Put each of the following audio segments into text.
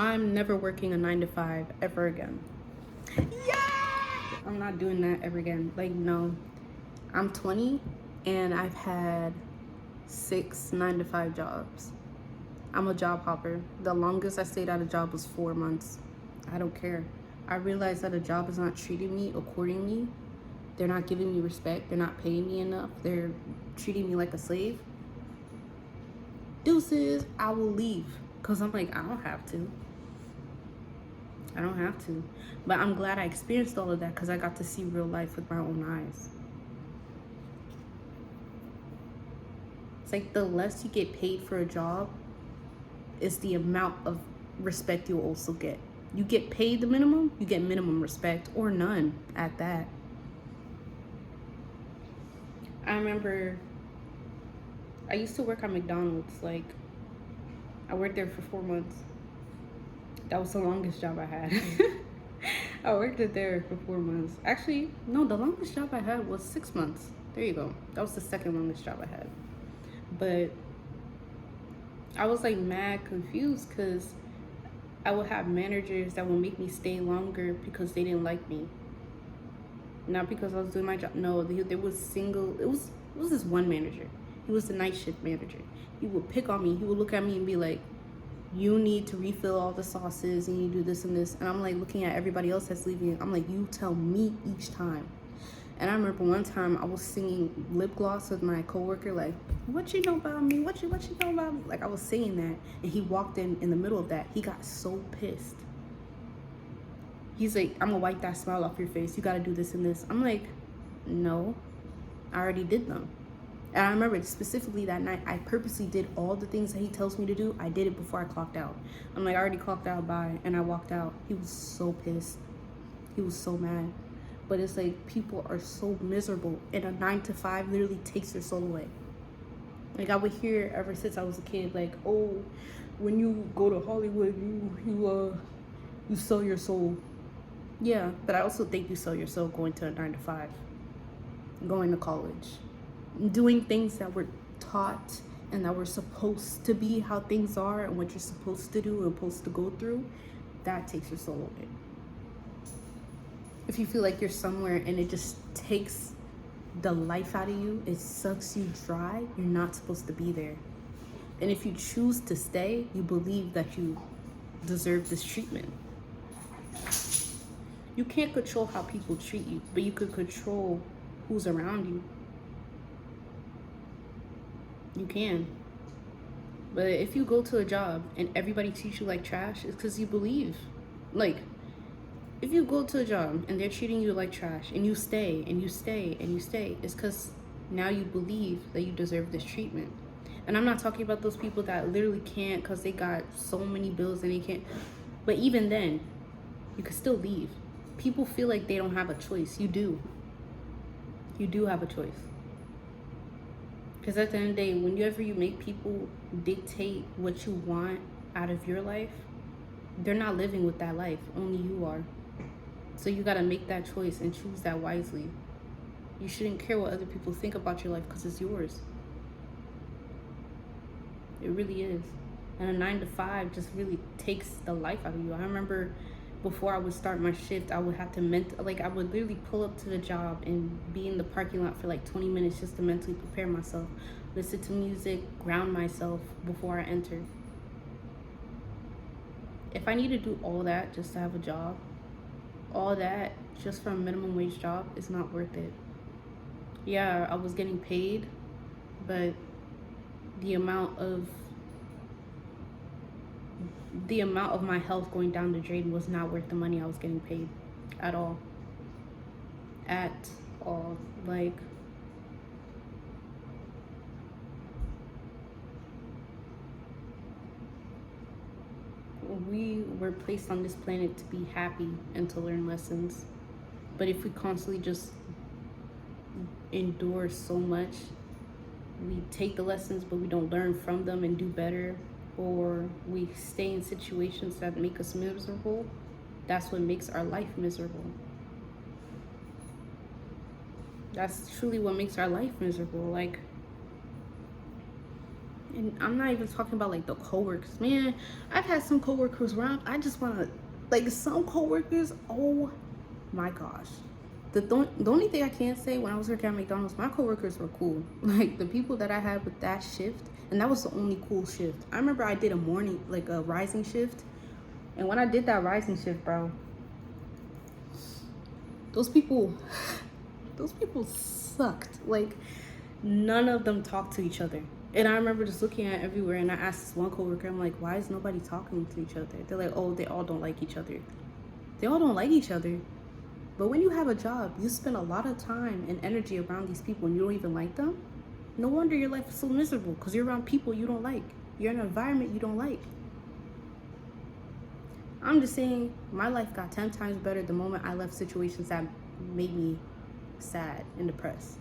I'm never working a 9 to 5 ever again. Yeah! I'm not doing that ever again. Like, no. I'm 20 and I've had 6 9 to 5 jobs. I'm a job hopper. The longest I stayed at a job was 4 months. I don't care. I realized that a job is not treating me accordingly. They're not giving me respect. They're not paying me enough. They're treating me like a slave. Deuces, I will leave. Because I'm like, I don't have to. I don't have to. But I'm glad I experienced all of that because I got to see real life with my own eyes. It's like the less you get paid for a job is the amount of respect you'll also get. You get paid the minimum, you get minimum respect or none at that. I remember I used to work at McDonald's. Like, I worked there for 4 months. That was the longest job I had. I worked there for 4 months. Actually, no, the longest job I had was 6 months. There you go. That was the second longest job I had. But I was like mad confused because I would have managers that would make me stay longer because they didn't like me. Not because I was doing my job. No, there was it was this one manager. He was the night shift manager. He would pick on me. He would look at me and be like, you need to refill all the sauces and you do this and this. And I'm like looking at everybody else that's leaving. I'm like, you tell me each time. And I remember one time I was singing lip gloss with my coworker, like, what you know about me? What you know about me? Like, I was saying that. And he walked in the middle of that. He got so pissed. He's like, I'm gonna wipe that smile off your face. You gotta do this and this. I'm like, no, I already did them. And I remember specifically that night, I purposely did all the things that he tells me to do. I did it before I clocked out. I'm like, I already clocked out, bye. And I walked out. He was so pissed. He was so mad. But it's like, people are so miserable. And a 9 to 5 literally takes their soul away. Like, I would hear ever since I was a kid, like, oh, when you go to Hollywood, you sell your soul. Yeah, but I also think you sell your soul going to a 9 to 5. Going to college. Doing things that we're taught and that we're supposed to be how things are and what you're supposed to do and supposed to go through, that takes your soul away. If you feel like you're somewhere and it just takes the life out of you, it sucks you dry, you're not supposed to be there. And if you choose to stay, you believe that you deserve this treatment. You can't control how people treat you, but you could control who's around you. You can. But if you go to a job and everybody treats you like trash, it's because you believe. Like, if you go to a job and they're treating you like trash and you stay and you stay and you stay, it's because now you believe that you deserve this treatment. And I'm not talking about those people that literally can't because they got so many bills and they can't. But even then, you could still leave. People feel like they don't have a choice. You do. You do have a choice. Because at the end of the day, whenever you make people dictate what you want out of your life, they're not living with that life. Only you are. So you got to make that choice and choose that wisely. You shouldn't care what other people think about your life because it's yours. It really is. And a 9 to 5 just really takes the life out of you. I remember before I would start my shift, I would have to I would literally pull up to the job and be in the parking lot for like 20 minutes just to mentally prepare myself, listen to music, ground myself before I enter. If I need to do all that just to have a job, all that just for a minimum wage job, is not worth it. Yeah, I was getting paid, but the amount of my health going down the drain was not worth the money I was getting paid at all. At all. Like, we were placed on this planet to be happy and to learn lessons. But if we constantly just endure so much, we take the lessons but we don't learn from them and do better, or we stay in situations that make us miserable, that's what makes our life miserable. That's truly what makes our life miserable. Like, And I'm not even talking about like the coworkers. Man, I've had some coworkers where I just want to, like some coworkers, oh my gosh. The only thing I can say when I was working at McDonald's, my coworkers were cool. Like the people that I had with that shift, and that was the only cool shift. I remember I did a morning, like a rising shift. And when I did that rising shift, bro, those people, those people sucked. Like none of them talked to each other. And I remember just looking at everywhere, and I asked this one coworker, I'm like, why is nobody talking to each other? They're like, oh, they all don't like each other. They all don't like each other. But when you have a job, you spend a lot of time and energy around these people and you don't even like them. No wonder your life is so miserable, because you're around people you don't like. You're in an environment you don't like. I'm just saying, my life got 10 times better the moment I left situations that made me sad and depressed.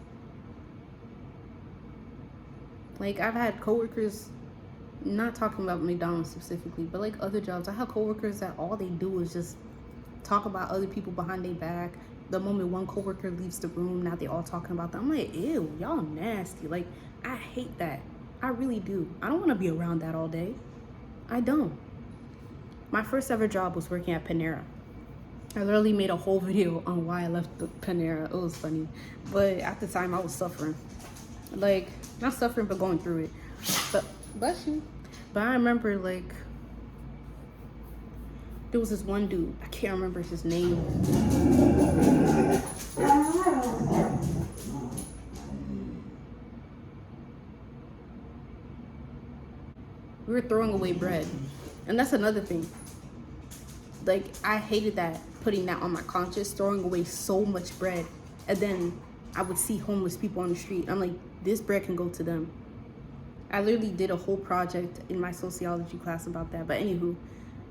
Like, I've had coworkers, not talking about McDonald's specifically, but like other jobs, I have coworkers that all they do is just talk about other people behind their back. The moment one coworker leaves the room, now they all talking about them. I'm like, ew, y'all nasty. Like, I hate that. I really do. I don't want to be around that all day. I don't. My first ever job was working at Panera. I literally made a whole video on why I left the Panera. It was funny. But at the time, I was suffering. Like, not suffering, but going through it. But, bless you. But I remember, like, there was this one dude. I can't remember his name. We were throwing away bread. And that's another thing. Like, I hated that, putting that on my conscience, throwing away so much bread. And then I would see homeless people on the street. I'm like, this bread can go to them. I literally did a whole project in my sociology class about that. But anywho,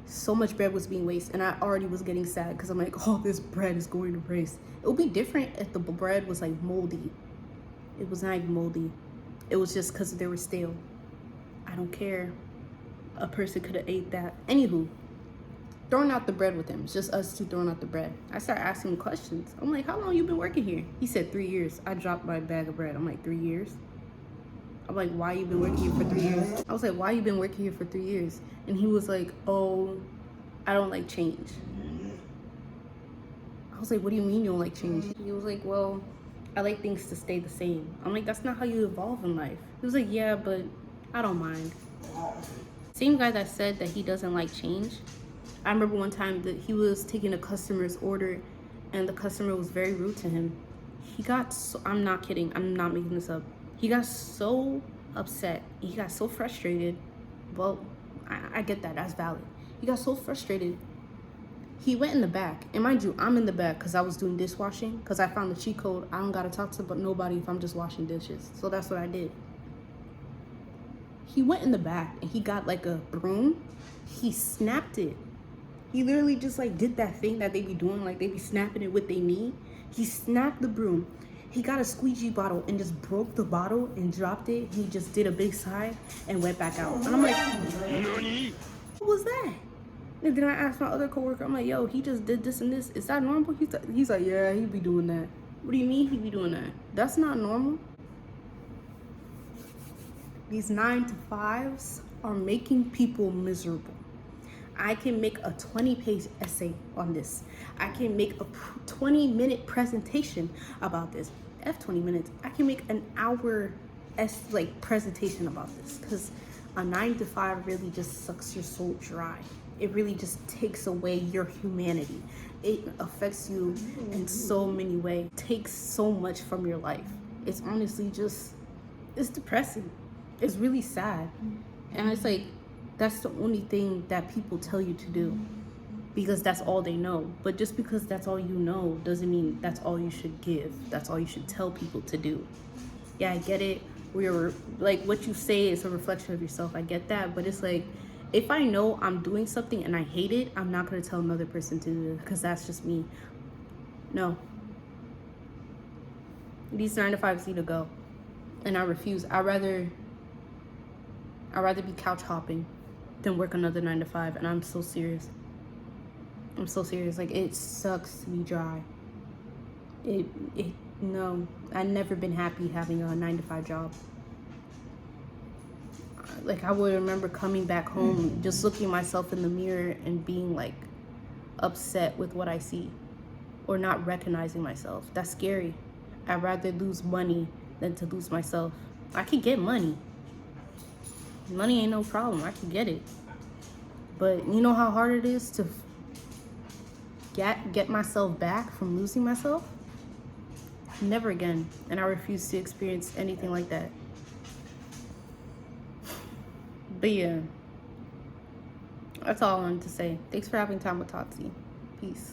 so much bread was being wasted, and I already was getting sad because I'm like, oh, this bread is going to waste. It would be different if the bread was like moldy. It was not even moldy. It was just because they were stale. I don't care. A person could have ate that. Anywho, throwing out the bread with him. It's just us two throwing out the bread. I started asking him questions. I'm like, how long you been working here? He said 3 years. I dropped my bag of bread. I'm like, 3 years? I'm like, why you been working here for 3 years? I was like, why you been working here for 3 years? And he was like, oh, I don't like change. I was like, what do you mean you don't like change? He was like, well, I like things to stay the same. I'm like, that's not how you evolve in life. He was like, yeah, but I don't mind. Same guy that said that he doesn't like change. I remember one time that he was taking a customer's order and the customer was very rude to him. He got so, I'm not kidding, I'm not making this up. He got so upset. He got so frustrated. Well, I get that, that's valid. He got so frustrated. He went in the back. And mind you, I'm in the back because I was doing dishwashing, because I found the cheat code. I don't gotta talk to nobody if I'm just washing dishes. So that's what I did. He went in the back and he got like a broom. He snapped it. He literally just like did that thing that they be doing, like they be snapping it with their knee. He snapped the broom. He got a squeegee bottle and just broke the bottle and dropped it. He just did a big sigh and went back out. And I'm like, what was that? And then I asked my other coworker, I'm like, yo, he just did this and this. Is that normal? He's like, yeah, he be doing that. What do you mean he be doing that? That's not normal. These 9-to-5s are making people miserable. I can make a 20-page essay on this. I can make a 20-minute presentation about this. F 20 minutes. I can make an hour presentation about this, because a 9-to-5 really just sucks your soul dry. It really just takes away your humanity. It affects you in so many ways. It takes so much from your life. It's honestly just, it's depressing. It's really sad. And it's like, that's the only thing that people tell you to do, because that's all they know. But just because that's all you know doesn't mean that's all you should give. That's all you should tell people to do. Yeah, I get it. We're like, what you say is a reflection of yourself. I get that. But it's like, if I know I'm doing something and I hate it, I'm not going to tell another person to do it, because that's just me. No. These 9-to-5s need to go. And I refuse. I'd rather be couch hopping than work another 9-to-5. And I'm so serious. I'm so serious. Like, it sucks to be dry. No, I've never been happy having a 9-to-5 job. like I would remember coming back home, just looking myself in the mirror and being like upset with what I see or not recognizing myself. That's scary. I'd rather lose money than to lose myself. I could get money. Money ain't no problem. I can get it. But you know how hard it is to get myself back from losing myself? Never again. And I refuse to experience anything like that. But yeah, that's all I wanted to say. Thanks for having time with Tatsi. Peace.